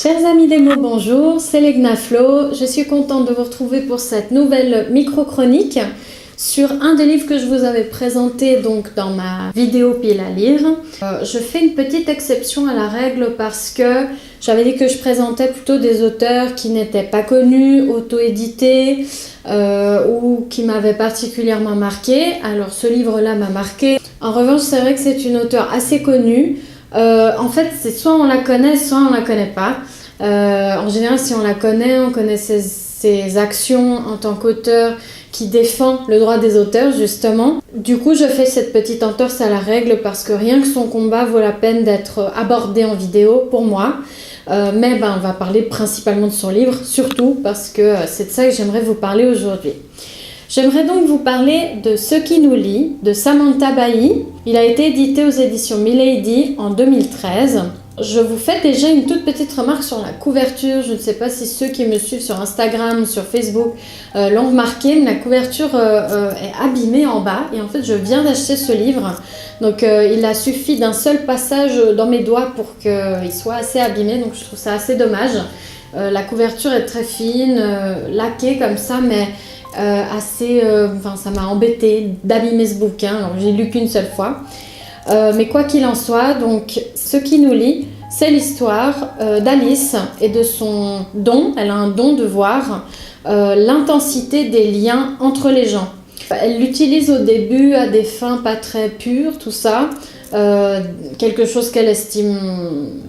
Chers amis des mots, bonjour, c'est Legna Flo. Je suis contente de vous retrouver pour cette nouvelle micro-chronique sur un des livres que je vous avais présenté donc dans ma vidéo pile à lire. Je fais une petite exception à la règle parce que j'avais dit que je présentais plutôt des auteurs qui n'étaient pas connus, auto-édités ou qui m'avaient particulièrement marqué. Alors ce livre-là m'a marqué. En revanche, c'est vrai que c'est une auteure assez connue. En fait, c'est soit on la connaît, soit on la connaît pas. En général, si on la connaît, on connaît ses actions en tant qu'auteur qui défend le droit des auteurs, justement. Du coup, je fais cette petite entorse à la règle parce que rien que son combat vaut la peine d'être abordé en vidéo pour moi. Mais on va parler principalement de son livre, surtout parce que c'est de ça que j'aimerais vous parler aujourd'hui. J'aimerais donc vous parler de Ce qui nous lie, de Samantha Bailly. Il a été édité aux éditions Milady en 2013. Je vous fais déjà une toute petite remarque sur la couverture. Je ne sais pas si ceux qui me suivent sur Instagram, sur Facebook l'ont remarqué, mais la couverture est abîmée en bas. Et en fait, je viens d'acheter ce livre. Donc, il a suffi d'un seul passage dans mes doigts pour qu'il soit assez abîmé. Donc, je trouve ça assez dommage. La couverture est très fine, laquée comme ça, mais ça m'a embêté d'abîmer ce bouquin. Alors, j'ai lu qu'une seule fois. Mais quoi qu'il en soit, donc, ce qui nous lie, c'est l'histoire d'Alice et de son don. Elle a un don de voir l'intensité des liens entre les gens. Elle l'utilise au début à des fins pas très pures, tout ça. Quelque chose qu'elle estime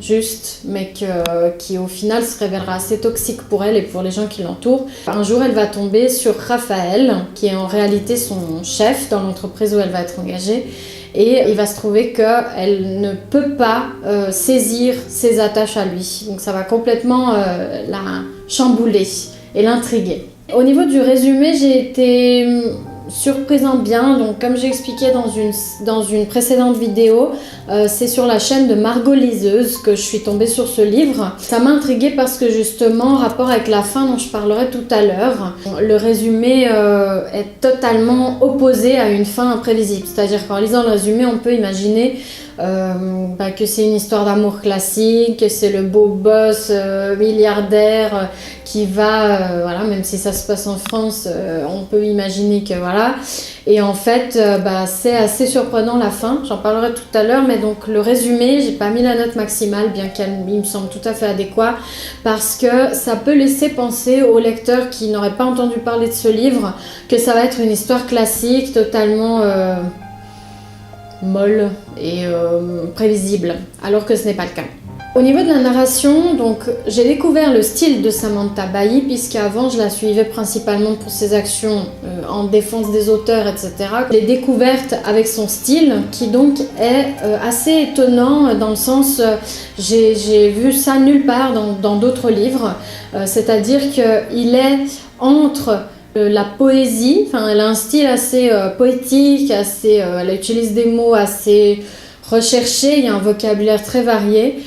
juste, mais qui au final se révélera assez toxique pour elle et pour les gens qui l'entourent. Un jour, elle va tomber sur Raphaël, qui est en réalité son chef dans l'entreprise où elle va être engagée. Et il va se trouver qu'elle ne peut pas saisir ses attaches à lui. Donc ça va complètement la chambouler et l'intriguer. Au niveau du résumé, j'ai été surprise en bien. Donc comme j'ai expliqué dans une précédente vidéo, c'est sur la chaîne de Margot Liseuse que je suis tombée sur ce livre. Ça m'a intriguée parce que justement, en rapport avec la fin dont je parlerai tout à l'heure, le résumé est totalement opposé à une fin imprévisible. C'est-à-dire qu'en lisant le résumé, on peut imaginer que c'est une histoire d'amour classique, que c'est le beau boss milliardaire qui va, même si ça se passe en France, on peut imaginer que voilà. Et en fait, c'est assez surprenant la fin, j'en parlerai tout à l'heure, mais donc le résumé, j'ai pas mis la note maximale, bien qu'il me semble tout à fait adéquat, parce que ça peut laisser penser aux lecteurs qui n'auraient pas entendu parler de ce livre que ça va être une histoire classique, totalement molle et prévisible, alors que ce n'est pas le cas. Au niveau de la narration, donc, j'ai découvert le style de Samantha Bailly, puisqu'avant je la suivais principalement pour ses actions en défense des auteurs, etc. Je l'ai découverte avec son style, qui donc est assez étonnant dans le sens, j'ai vu ça nulle part dans d'autres livres, c'est-à-dire qu'il est entre la poésie, elle a un style assez poétique, elle utilise des mots assez recherchés, il y a un vocabulaire très varié,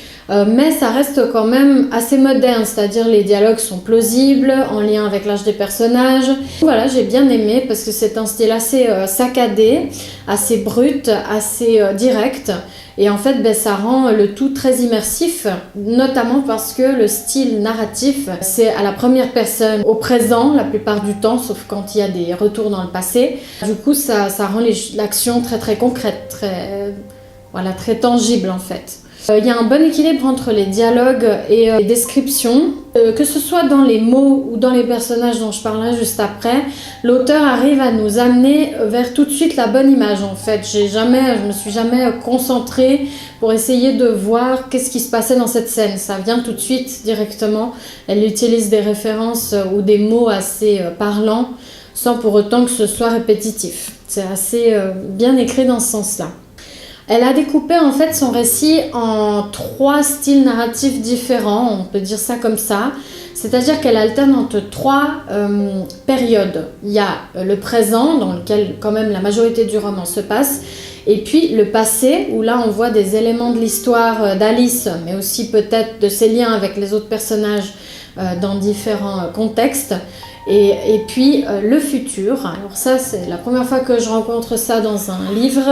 mais ça reste quand même assez moderne, c'est-à-dire les dialogues sont plausibles, en lien avec l'âge des personnages. Voilà, j'ai bien aimé parce que c'est un style assez saccadé, assez brut, assez direct. Et en fait, ça rend le tout très immersif, notamment parce que le style narratif, c'est à la première personne, au présent la plupart du temps, sauf quand il y a des retours dans le passé. Du coup, ça rend l'action très très concrète, très tangible en fait. Il y a un bon équilibre entre les dialogues et les descriptions, que ce soit dans les mots ou dans les personnages dont je parlerai juste après. L'auteur arrive à nous amener vers tout de suite la bonne image en fait. Je me suis jamais concentrée pour essayer de voir qu'est-ce qui se passait dans cette scène. Ça vient tout de suite directement. Elle utilise des références ou des mots assez parlants sans pour autant que ce soit répétitif. C'est assez bien écrit dans ce sens-là. Elle a découpé en fait son récit en 3 styles narratifs différents, on peut dire ça comme ça. C'est-à-dire qu'elle alterne entre 3 périodes. Il y a le présent, dans lequel quand même la majorité du roman se passe, et puis le passé, où là on voit des éléments de l'histoire d'Alice, mais aussi peut-être de ses liens avec les autres personnages dans différents contextes. Et puis le futur, alors ça c'est la première fois que je rencontre ça dans un livre,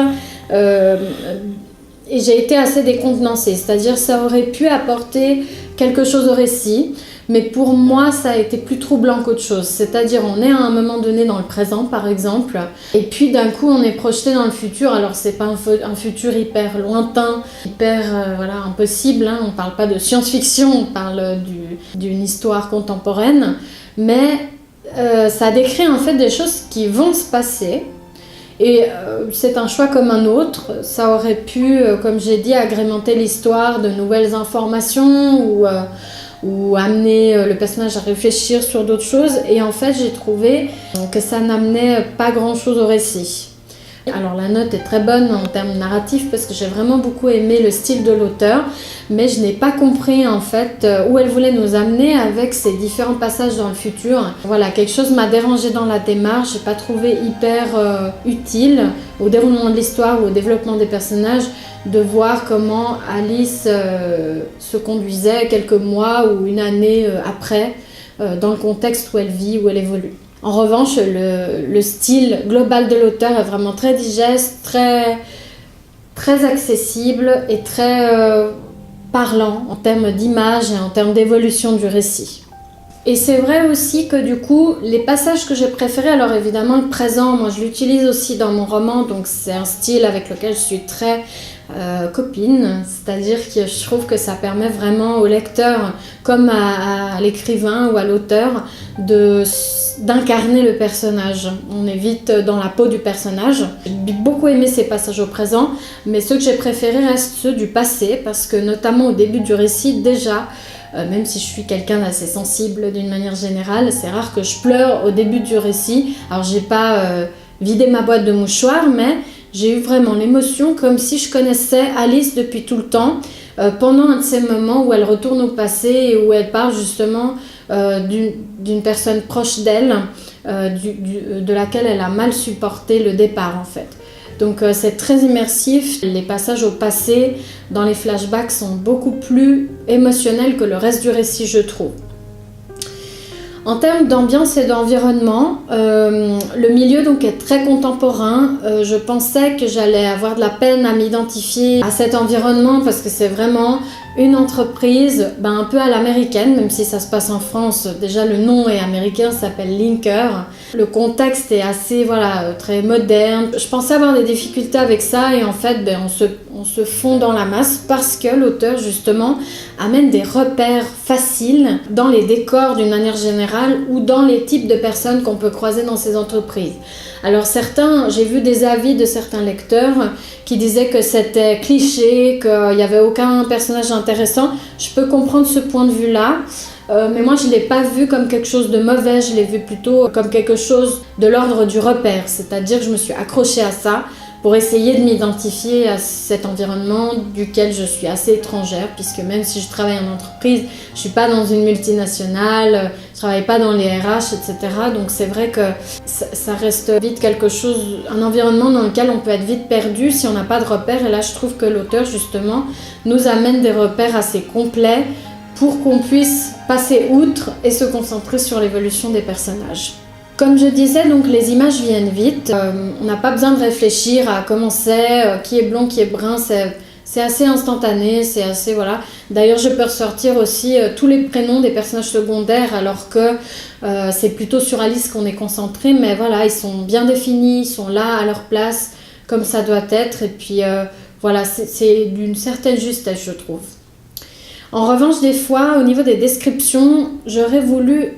et j'ai été assez décontenancée, c'est-à-dire ça aurait pu apporter quelque chose au récit, mais pour moi ça a été plus troublant qu'autre chose. C'est-à-dire on est à un moment donné dans le présent par exemple, et puis d'un coup on est projeté dans le futur. Alors c'est pas un futur hyper lointain, hyper impossible, hein. On parle pas de science-fiction, on parle d'une histoire contemporaine, mais ça décrit en fait des choses qui vont se passer. Et c'est un choix comme un autre. Ça aurait pu, comme j'ai dit, agrémenter l'histoire de nouvelles informations ou amener le personnage à réfléchir sur d'autres choses. Et en fait, j'ai trouvé que ça n'amenait pas grand-chose au récit. Alors la note est très bonne en termes narratifs parce que j'ai vraiment beaucoup aimé le style de l'auteur, mais je n'ai pas compris en fait où elle voulait nous amener avec ces différents passages dans le futur. Voilà, quelque chose m'a dérangé dans la démarche, j'ai pas trouvé hyper utile au déroulement de l'histoire ou au développement des personnages de voir comment Alice se conduisait quelques mois ou une année après dans le contexte où elle vit, où elle évolue. En revanche, le style global de l'auteur est vraiment très digeste, très accessible et très parlant en termes d'image et en termes d'évolution du récit. Et c'est vrai aussi que du coup, les passages que j'ai préférés, alors évidemment le présent, moi je l'utilise aussi dans mon roman, donc c'est un style avec lequel je suis très copine, c'est-à-dire que je trouve que ça permet vraiment au lecteur, comme à l'écrivain ou à l'auteur, d'incarner le personnage. On est vite dans la peau du personnage. J'ai beaucoup aimé ces passages au présent, mais ceux que j'ai préférés restent ceux du passé, parce que notamment au début du récit, déjà, même si je suis quelqu'un d'assez sensible d'une manière générale, c'est rare que je pleure au début du récit. Alors j'ai pas vidé ma boîte de mouchoirs, mais j'ai eu vraiment l'émotion comme si je connaissais Alice depuis tout le temps, pendant un de ces moments où elle retourne au passé et où elle parle justement d'une personne proche d'elle, de laquelle elle a mal supporté le départ en fait. Donc c'est très immersif, les passages au passé dans les flashbacks sont beaucoup plus émotionnels que le reste du récit je trouve. En termes d'ambiance et d'environnement, le milieu donc est très contemporain. Je pensais que j'allais avoir de la peine à m'identifier à cet environnement parce que c'est vraiment une entreprise un peu à l'américaine, même si ça se passe en France. Déjà le nom est américain, ça s'appelle Linker. Le contexte est assez très moderne. Je pensais avoir des difficultés avec ça et en fait on se fond dans la masse parce que l'auteur justement amène des repères faciles dans les décors d'une manière générale ou dans les types de personnes qu'on peut croiser dans ces entreprises. Alors j'ai vu des avis de certains lecteurs qui disaient que c'était cliché, qu'il n'y avait aucun personnage intéressant. Je peux comprendre ce point de vue-là, mais moi je ne l'ai pas vu comme quelque chose de mauvais, je l'ai vu plutôt comme quelque chose de l'ordre du repère, c'est-à-dire que je me suis accrochée à ça pour essayer de m'identifier à cet environnement duquel je suis assez étrangère, puisque même si je travaille en entreprise, je ne suis pas dans une multinationale, je ne travaille pas dans les RH, etc. Donc c'est vrai que ça reste vite quelque chose, un environnement dans lequel on peut être vite perdu si on n'a pas de repères. Et là, je trouve que l'auteur, justement, nous amène des repères assez complets pour qu'on puisse passer outre et se concentrer sur l'évolution des personnages. Comme je disais, donc les images viennent vite. On n'a pas besoin de réfléchir à comment c'est, qui est blond, qui est brun. C'est assez instantané, c'est assez D'ailleurs, je peux ressortir aussi tous les prénoms des personnages secondaires, alors que c'est plutôt sur Alice qu'on est concentré. Mais ils sont bien définis, ils sont là à leur place, comme ça doit être. Et puis c'est d'une certaine justesse, je trouve. En revanche, des fois, au niveau des descriptions, j'aurais voulu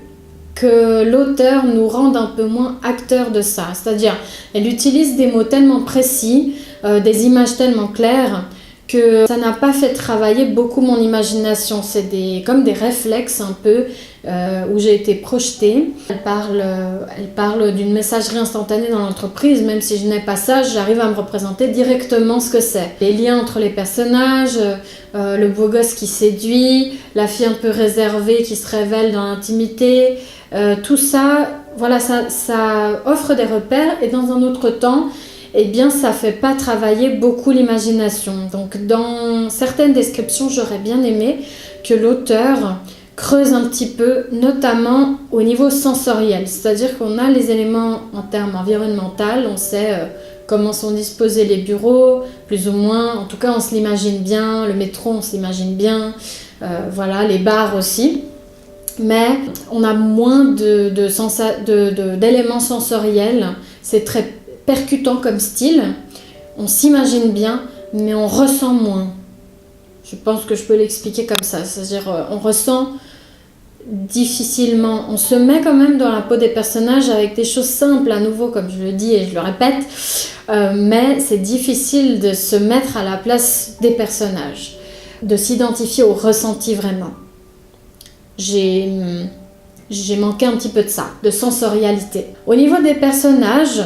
que l'auteur nous rende un peu moins acteurs de ça. C'est-à-dire, elle utilise des mots tellement précis, des images tellement claires, que ça n'a pas fait travailler beaucoup mon imagination. C'est comme des réflexes un peu où j'ai été projetée. Elle parle d'une messagerie instantanée dans l'entreprise. Même si je n'ai pas ça, j'arrive à me représenter directement ce que c'est. Les liens entre les personnages, le beau gosse qui séduit, la fille un peu réservée qui se révèle dans l'intimité, tout ça, ça offre des repères et dans un autre temps, ça fait pas travailler beaucoup l'imagination. Donc dans certaines descriptions, j'aurais bien aimé que l'auteur creuse un petit peu, notamment au niveau sensoriel. C'est-à-dire qu'on a les éléments en termes environnementaux, on sait comment sont disposés les bureaux, plus ou moins. En tout cas, on se l'imagine bien. Le métro, on se l'imagine bien. voilà, les bars aussi. Mais on a moins d'éléments sensoriels, c'est très percutant comme style, on s'imagine bien, mais on ressent moins. Je pense que je peux l'expliquer comme ça, c'est-à-dire on ressent difficilement, on se met quand même dans la peau des personnages avec des choses simples à nouveau, comme je le dis et je le répète, mais c'est difficile de se mettre à la place des personnages, de s'identifier au ressenti vraiment. J'ai manqué un petit peu de ça, de sensorialité. Au niveau des personnages,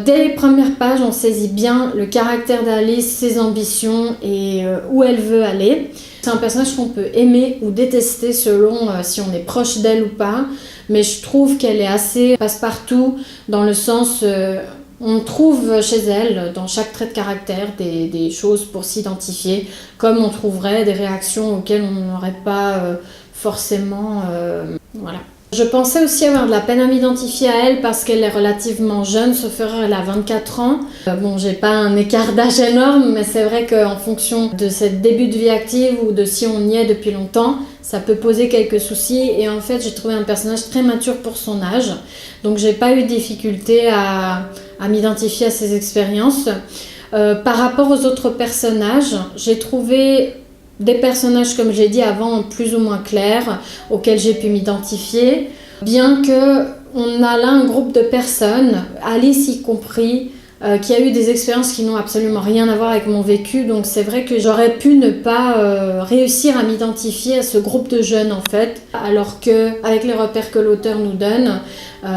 dès les premières pages, on saisit bien le caractère d'Alice, ses ambitions et où elle veut aller. C'est un personnage qu'on peut aimer ou détester selon si on est proche d'elle ou pas, mais je trouve qu'elle est assez passe-partout dans le sens... on trouve chez elle, dans chaque trait de caractère, des choses pour s'identifier, comme on trouverait des réactions auxquelles on n'aurait pas forcément... voilà. Je pensais aussi avoir de la peine à m'identifier à elle parce qu'elle est relativement jeune, sauf erreur, elle a 24 ans. Bon, j'ai pas un écart d'âge énorme, mais c'est vrai qu'en fonction de ce début de vie active ou de si on y est depuis longtemps, ça peut poser quelques soucis. Et en fait, j'ai trouvé un personnage très mature pour son âge. Donc, j'ai pas eu de difficulté à m'identifier à ses expériences. Par rapport aux autres personnages, j'ai trouvé... des personnages, comme j'ai dit avant, plus ou moins clairs, auxquels j'ai pu m'identifier. Bien qu'on a là un groupe de personnes, Alice y compris, qui a eu des expériences qui n'ont absolument rien à voir avec mon vécu. Donc c'est vrai que j'aurais pu ne pas réussir à m'identifier à ce groupe de jeunes en fait. Alors qu'avec les repères que l'auteur nous donne,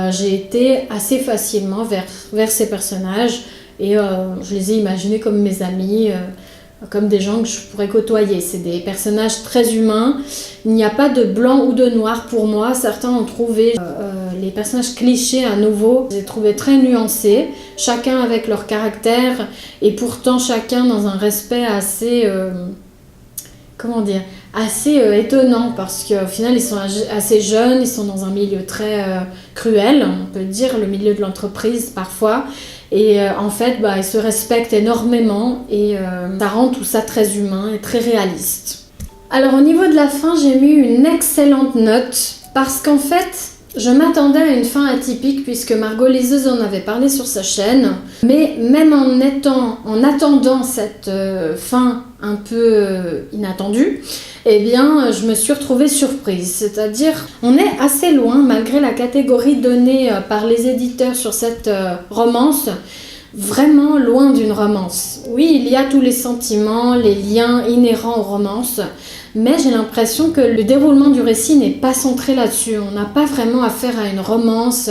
j'ai été assez facilement vers ces personnages. Et je les ai imaginés comme mes amis, comme des gens que je pourrais côtoyer. C'est des personnages très humains. Il n'y a pas de blanc ou de noir pour moi. Certains ont trouvé les personnages clichés à nouveau. Je les ai trouvés très nuancés, chacun avec leur caractère et pourtant chacun dans un respect assez... assez étonnant parce qu'au final ils sont assez jeunes, ils sont dans un milieu très cruel, on peut dire, le milieu de l'entreprise parfois. Et en fait, ils se respectent énormément et ça rend tout ça très humain et très réaliste. Alors au niveau de la fin, j'ai mis une excellente note parce qu'en fait, je m'attendais à une fin atypique puisque Margot Liseuse en avait parlé sur sa chaîne. Mais même en attendant cette fin un peu inattendue, eh bien, je me suis retrouvée surprise. C'est-à-dire, on est assez loin, malgré la catégorie donnée par les éditeurs sur cette romance, vraiment loin d'une romance. Oui, il y a tous les sentiments, les liens inhérents aux romances, mais j'ai l'impression que le déroulement du récit n'est pas centré là-dessus. On n'a pas vraiment affaire à une romance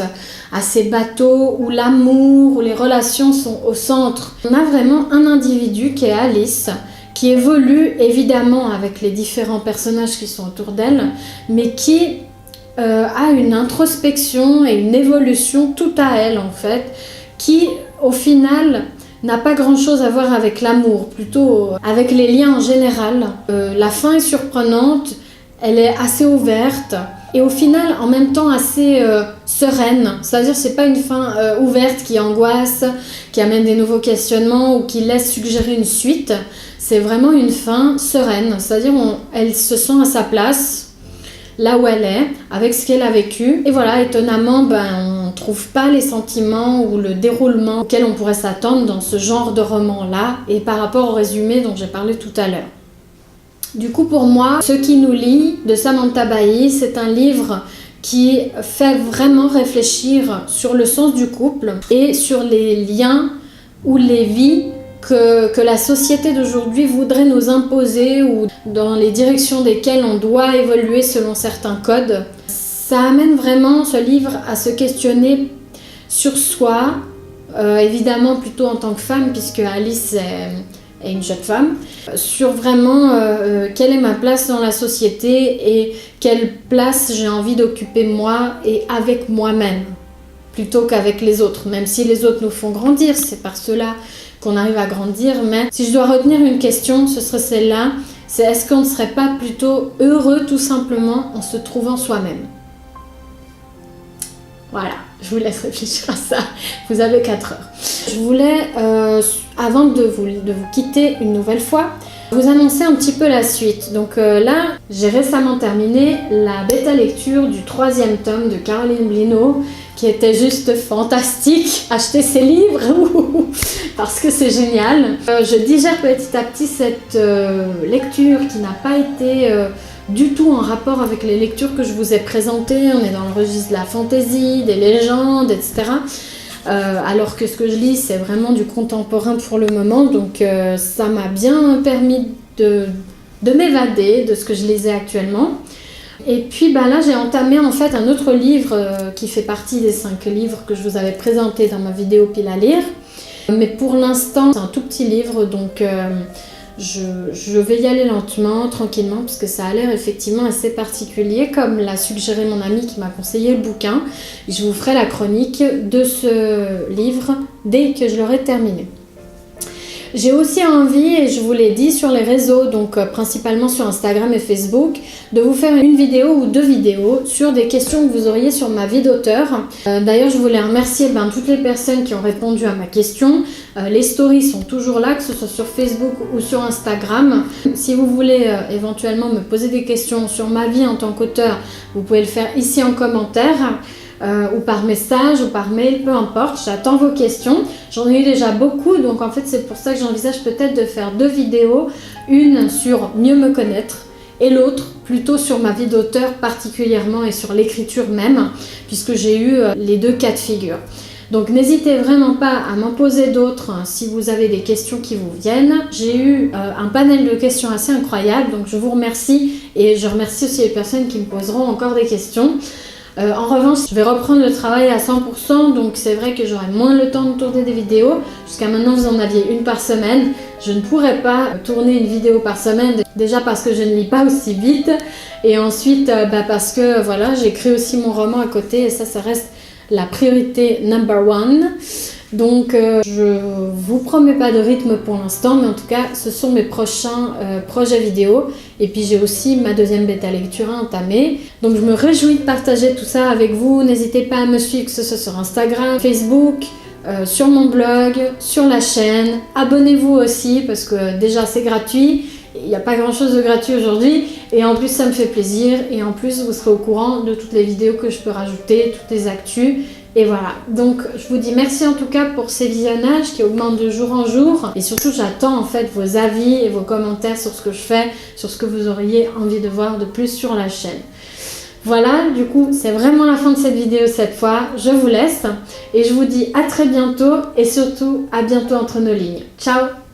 assez bateau, où l'amour, où les relations sont au centre. On a vraiment un individu qui est Alice, qui évolue évidemment avec les différents personnages qui sont autour d'elle, mais qui a une introspection et une évolution tout à elle en fait, qui au final n'a pas grand chose à voir avec l'amour, plutôt avec les liens en général. La fin est surprenante, elle est assez ouverte et au final en même temps assez sereine, c'est-à-dire c'est pas une fin ouverte qui angoisse, qui amène des nouveaux questionnements ou qui laisse suggérer une suite. C'est vraiment une fin sereine, c'est-à-dire elle se sent à sa place, là où elle est, avec ce qu'elle a vécu. Et voilà, étonnamment, on ne trouve pas les sentiments ou le déroulement auquel on pourrait s'attendre dans ce genre de roman-là, et par rapport au résumé dont j'ai parlé tout à l'heure. Du coup, pour moi, Ce qui nous lie de Samantha Bailly, c'est un livre qui fait vraiment réfléchir sur le sens du couple et sur les liens ou les vies que la société d'aujourd'hui voudrait nous imposer ou dans les directions desquelles on doit évoluer selon certains codes. Ça amène vraiment ce livre à se questionner sur soi, évidemment plutôt en tant que femme puisque Alice est une jeune femme, sur vraiment quelle est ma place dans la société et quelle place j'ai envie d'occuper moi et avec moi-même plutôt qu'avec les autres, même si les autres nous font grandir, c'est par cela qu'on arrive à grandir, mais si je dois retenir une question, ce serait celle-là, c'est est-ce qu'on ne serait pas plutôt heureux tout simplement en se trouvant soi-même? Voilà, je vous laisse réfléchir à ça, vous avez 4 heures. Je voulais, avant de vous quitter une nouvelle fois, Vous annoncer un petit peu la suite. Donc là, j'ai récemment terminé la bêta lecture du 3e tome de Caroline Blino, qui était juste fantastique. Achetez ses livres parce que c'est génial. Je digère petit à petit cette lecture qui n'a pas été du tout en rapport avec les lectures que je vous ai présentées. On est dans le registre de la fantaisie, des légendes, etc. Alors que ce que je lis, c'est vraiment du contemporain pour le moment. Donc ça m'a bien permis de m'évader de ce que je lisais actuellement. Et puis là, j'ai entamé en fait un autre livre qui fait partie des 5 livres que je vous avais présentés dans ma vidéo pile à lire. Mais pour l'instant, c'est un tout petit livre, donc je vais y aller lentement, tranquillement, parce que ça a l'air effectivement assez particulier, comme l'a suggéré mon ami qui m'a conseillé le bouquin. Je vous ferai la chronique de ce livre dès que je l'aurai terminé. J'ai aussi envie, et je vous l'ai dit sur les réseaux, donc principalement sur Instagram et Facebook, de vous faire une vidéo ou 2 vidéos sur des questions que vous auriez sur ma vie d'auteur. D'ailleurs, je voulais remercier toutes les personnes qui ont répondu à ma question. Les stories sont toujours là, que ce soit sur Facebook ou sur Instagram. Si vous voulez éventuellement me poser des questions sur ma vie en tant qu'auteur, vous pouvez le faire ici en commentaire. Ou par message ou par mail, peu importe, j'attends vos questions. J'en ai eu déjà beaucoup, donc en fait c'est pour ça que j'envisage peut-être de faire 2 vidéos, une sur mieux me connaître et l'autre plutôt sur ma vie d'auteur particulièrement et sur l'écriture même, puisque j'ai eu les 2 cas de figure. Donc n'hésitez vraiment pas à m'en poser d'autres si vous avez des questions qui vous viennent. J'ai eu un panel de questions assez incroyable, donc je vous remercie et je remercie aussi les personnes qui me poseront encore des questions. En revanche, je vais reprendre le travail à 100%, donc c'est vrai que j'aurai moins le temps de tourner des vidéos. Jusqu'à maintenant, vous en aviez une par semaine. Je ne pourrais pas tourner une vidéo par semaine, déjà parce que je ne lis pas aussi vite, et ensuite parce que voilà, j'écris aussi mon roman à côté, et ça reste la priorité number 1. Donc je vous promets pas de rythme pour l'instant, mais en tout cas ce sont mes prochains projets vidéo. Et puis j'ai aussi ma 2e bêta lecture à entamer. Donc je me réjouis de partager tout ça avec vous. N'hésitez pas à me suivre, que ce soit sur Instagram, Facebook, sur mon blog, sur la chaîne. Abonnez-vous aussi parce que déjà c'est gratuit. Il n'y a pas grand chose de gratuit aujourd'hui et en plus ça me fait plaisir et en plus vous serez au courant de toutes les vidéos que je peux rajouter, toutes les actus. Et voilà, donc je vous dis merci en tout cas pour ces visionnages qui augmentent de jour en jour. Et surtout j'attends en fait vos avis et vos commentaires sur ce que je fais, sur ce que vous auriez envie de voir de plus sur la chaîne. Voilà, du coup c'est vraiment la fin de cette vidéo cette fois. Je vous laisse et je vous dis à très bientôt et surtout à bientôt entre nos lignes. Ciao!